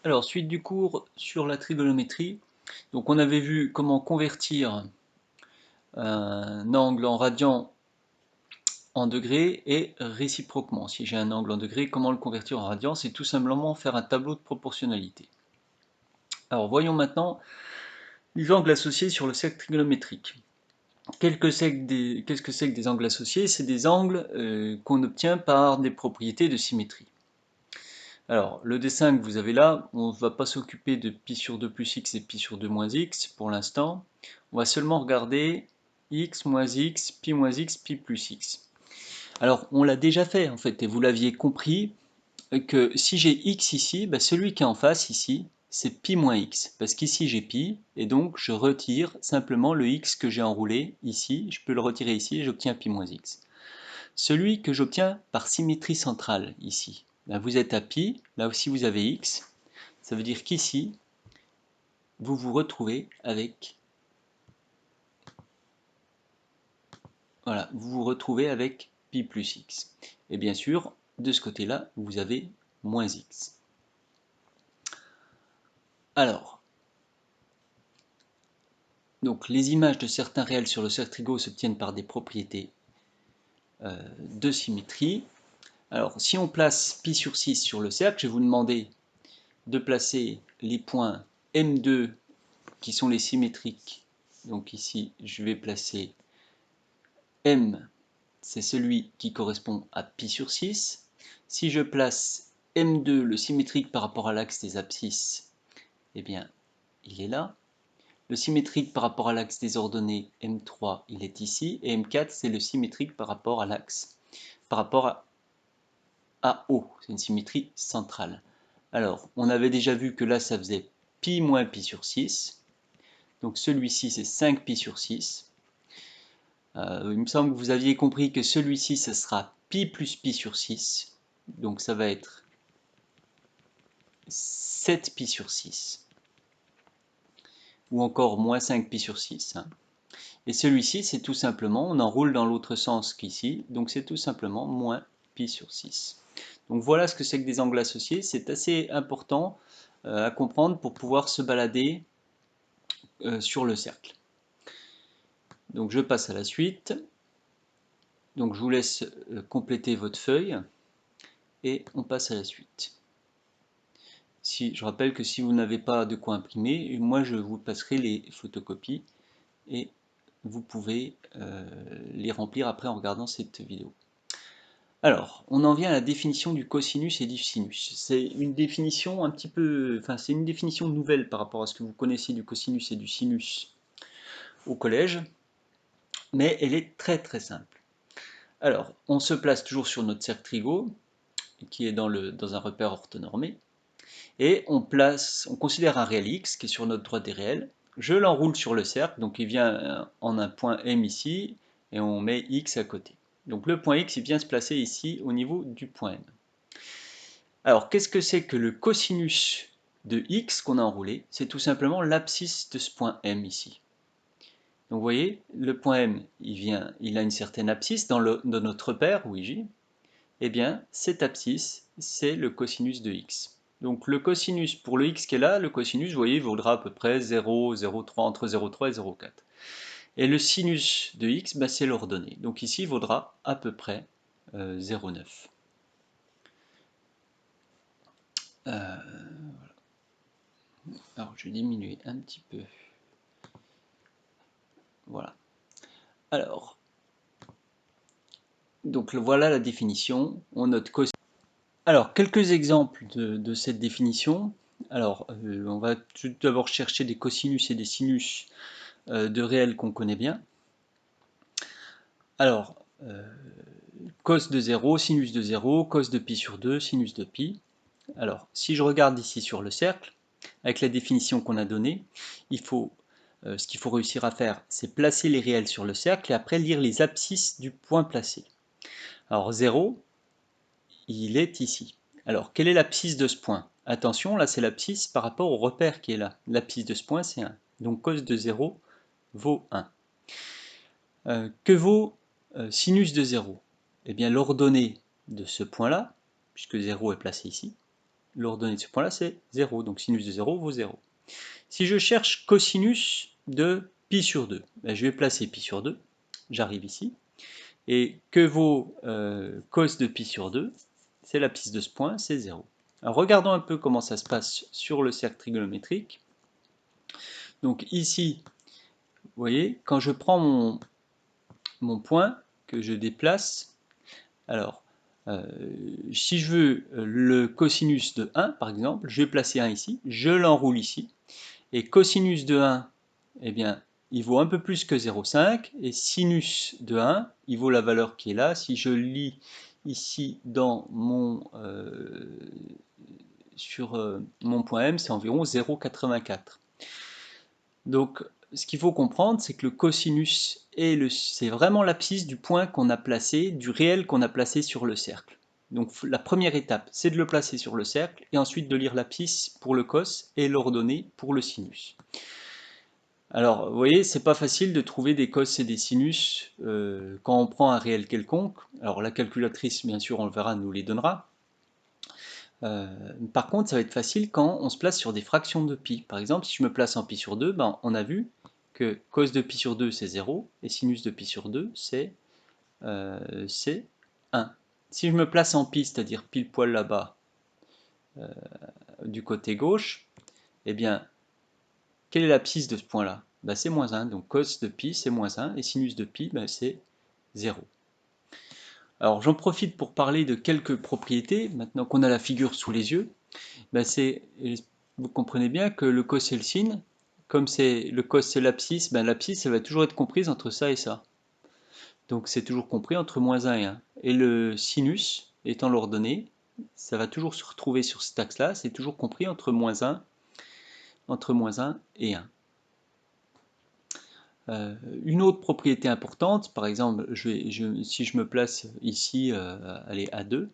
Alors, suite du cours sur la trigonométrie. Donc, on avait vu comment convertir un angle en radian en degrés et réciproquement. Si j'ai un angle en degrés, comment le convertir en radian? C'est tout simplement faire un tableau de proportionnalité. Alors, voyons maintenant les angles associés sur le cercle trigonométrique. Qu'est-ce que c'est que des angles associés? C'est des angles qu'on obtient par des propriétés de symétrie. Alors, le dessin que vous avez là, on ne va pas s'occuper de pi sur 2 plus x et pi sur 2 moins x pour l'instant. On va seulement regarder x moins x, pi plus x. Alors, on l'a déjà fait en fait, et vous l'aviez compris, que si j'ai x ici, celui qui est en face ici, c'est pi moins x. Parce qu'ici j'ai pi, et donc je retire simplement le x que j'ai enroulé ici, je peux le retirer ici et j'obtiens pi moins x. Celui que j'obtiens par symétrie centrale ici, vous êtes à pi, là aussi vous avez x, ça veut dire qu'ici, vous vous retrouvez avec, voilà, vous vous retrouvez avec pi plus x. Et bien sûr, de ce côté-là, vous avez moins x. Alors, donc les images de certains réels sur le cercle trigo s'obtiennent par des propriétés de symétrie. Alors, si on place pi sur 6 sur le cercle, je vais vous demander de placer les points M2 qui sont les symétriques. Donc ici, je vais placer M, c'est celui qui correspond à pi sur 6. Si je place M2, le symétrique par rapport à l'axe des abscisses, eh bien, il est là. Le symétrique par rapport à l'axe des ordonnées, M3, il est ici. Et M4, c'est le symétrique par rapport à l'axe, par rapport à O. C'est une symétrie centrale. Alors, on avait déjà vu que là, ça faisait pi moins pi sur 6. Donc celui-ci, c'est 5 pi sur 6. Il me semble que vous aviez compris que celui-ci, ce sera pi plus pi sur 6. Donc ça va être 7 pi sur 6. Ou encore moins 5 pi sur 6. Et celui-ci, c'est tout simplement, on enroule dans l'autre sens qu'ici, donc c'est tout simplement moins pi sur 6. Donc voilà ce que c'est que des angles associés. C'est assez important à comprendre pour pouvoir se balader sur le cercle. Donc je passe à la suite. Donc je vous laisse compléter votre feuille et on passe à la suite. Je rappelle que si vous n'avez pas de quoi imprimer, moi je vous passerai les photocopies et vous pouvez les remplir après en regardant cette vidéo. Alors, on en vient à la définition du cosinus et du sinus. C'est une définition un petit peu, enfin c'est une définition nouvelle par rapport à ce que vous connaissez du cosinus et du sinus au collège, mais elle est très très simple. Alors, on se place toujours sur notre cercle trigo, qui est dans un repère orthonormé, et on considère un réel x qui est sur notre droite des réels. Je l'enroule sur le cercle, donc il vient en un point M ici, et on met x à côté. Donc le point x, il vient se placer ici au niveau du point M. Alors, qu'est-ce que c'est que le cosinus de x qu'on a enroulé? C'est tout simplement l'abscisse de ce point M ici. Donc vous voyez, le point M, il a une certaine abscisse dans notre repère, où il eh bien, cette abscisse, c'est le cosinus de x. Donc le cosinus, pour le x qui est là, le cosinus, vous voyez, vaudra à peu près 0, 0,3, entre 0,3 et 0,4. Et le sinus de x, c'est l'ordonnée. Donc ici, il vaudra à peu près 0,9. Voilà. Alors, je vais diminuer un petit peu. Voilà. Alors, donc voilà la définition. On note cosinus. Alors, quelques exemples de cette définition. Alors, on va tout d'abord chercher des cosinus et des sinus de réels qu'on connaît bien. Alors, cos de 0, sinus de 0, cos de pi sur 2, sinus de pi. Alors, si je regarde ici sur le cercle, avec la définition qu'on a donnée, ce qu'il faut réussir à faire, c'est placer les réels sur le cercle et après lire les abscisses du point placé. Alors 0, il est ici. Alors, quelle est l'abscisse de ce point? Attention, là c'est l'abscisse par rapport au repère qui est là. L'abscisse de ce point, c'est 1. Donc cos de 0 vaut 1. Que vaut sinus de 0? Eh bien, l'ordonnée de ce point-là, puisque 0 est placé ici, l'ordonnée de ce point-là, c'est 0. Donc sinus de 0 vaut 0. Si je cherche cosinus de pi sur 2, ben je vais placer pi sur 2. J'arrive ici. Et que vaut cos de pi sur 2? C'est l'abscisse de ce point, c'est 0. Alors regardons un peu comment ça se passe sur le cercle trigonométrique. Donc ici, vous voyez, quand je prends mon point, que je déplace, alors, si je veux le cosinus de 1, par exemple, je vais placer 1 ici, je l'enroule ici, et cosinus de 1, eh bien, il vaut un peu plus que 0,5, et sinus de 1, il vaut la valeur qui est là. Si je lis ici dans sur mon point M, c'est environ 0,84. Donc, ce qu'il faut comprendre, c'est que le cosinus c'est vraiment l'abscisse du point qu'on a placé, du réel qu'on a placé sur le cercle. Donc la première étape, c'est de le placer sur le cercle, et ensuite de lire l'abscisse pour le cos et l'ordonnée pour le sinus. Alors, vous voyez, c'est pas facile de trouver des cos et des sinus quand on prend un réel quelconque. Alors la calculatrice, bien sûr, on le verra, nous les donnera. Par contre, ça va être facile quand on se place sur des fractions de pi. Par exemple, si je me place en pi sur 2, ben, on a vu que cos de pi sur 2 c'est 0, et sinus de pi sur 2 c'est 1. Si je me place en pi, c'est-à-dire pile poil là-bas, du côté gauche, eh bien, quelle est l'abscisse de ce point-là? Ben, c'est moins 1, donc cos de pi c'est moins 1, et sinus de pi ben, c'est 0. Alors j'en profite pour parler de quelques propriétés, maintenant qu'on a la figure sous les yeux. Ben, vous comprenez bien que le cos et le sin, comme le cos c'est l'abscisse, ben, l'abscisse elle va toujours être comprise entre ça et ça. Donc c'est toujours compris entre moins 1 et 1. Et le sinus, étant l'ordonnée, ça va toujours se retrouver sur cet axe-là, c'est toujours compris entre moins 1 et 1. Une autre propriété importante, par exemple, si je me place ici, allez, à 2,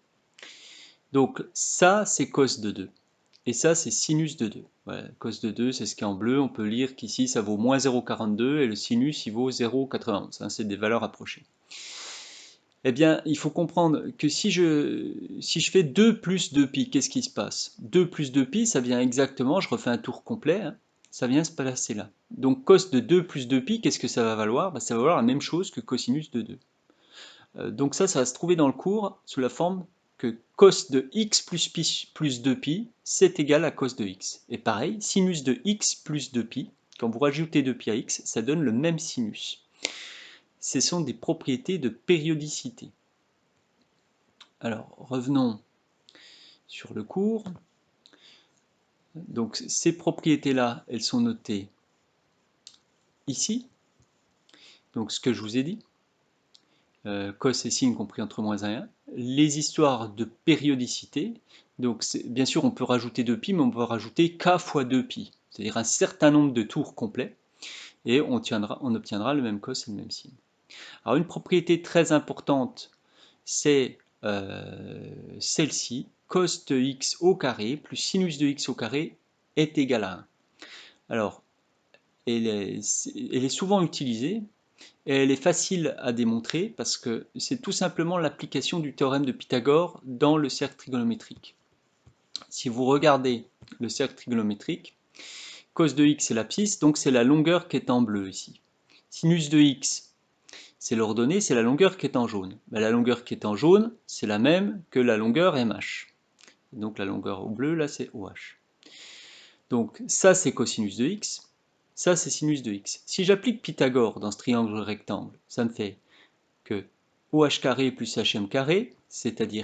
donc ça c'est cos de 2. Et ça, c'est sinus de 2. Voilà, cos de 2, c'est ce qui est en bleu. On peut lire qu'ici, ça vaut moins 0,42 et le sinus, il vaut 0,91. Hein, c'est des valeurs approchées. Eh bien, il faut comprendre que si je fais 2 plus 2pi, qu'est-ce qui se passe? 2 plus 2pi, ça vient exactement, je refais un tour complet, hein, ça vient se placer là. Donc cos de 2 plus 2pi, qu'est-ce que ça va valoir? Ben, ça va valoir la même chose que cosinus de 2. Donc ça va se trouver dans le cours sous la forme que cos de x plus pi plus 2pi, c'est égal à cos de x. Et pareil, sinus de x plus 2pi, quand vous rajoutez 2pi à x, ça donne le même sinus. Ce sont des propriétés de périodicité. Alors, revenons sur le cours. Donc, ces propriétés-là, elles sont notées ici. Donc, ce que je vous ai dit. Cos et sin compris entre moins 1 et 1. Les histoires de périodicité. Donc, bien sûr, on peut rajouter 2pi, mais on peut rajouter k fois 2pi. C'est-à-dire un certain nombre de tours complets. Et on obtiendra le même cos et le même sin. Alors, une propriété très importante, c'est celle-ci. Cos de x au carré plus sinus de x au carré est égal à 1. Alors, elle est souvent utilisée et elle est facile à démontrer parce que c'est tout simplement l'application du théorème de Pythagore dans le cercle trigonométrique. Si vous regardez le cercle trigonométrique, cos de x c'est l'abscisse, donc c'est la longueur qui est en bleu ici. Sinus de x, c'est l'ordonnée, c'est la longueur qui est en jaune. Ben, la longueur qui est en jaune, c'est la même que la longueur MH. Donc la longueur au bleu, là, c'est OH. Donc ça, c'est cosinus de x. Ça, c'est sinus de x. Si j'applique Pythagore dans ce triangle rectangle, ça me fait que OH carré plus HM carré, c'est-à-dire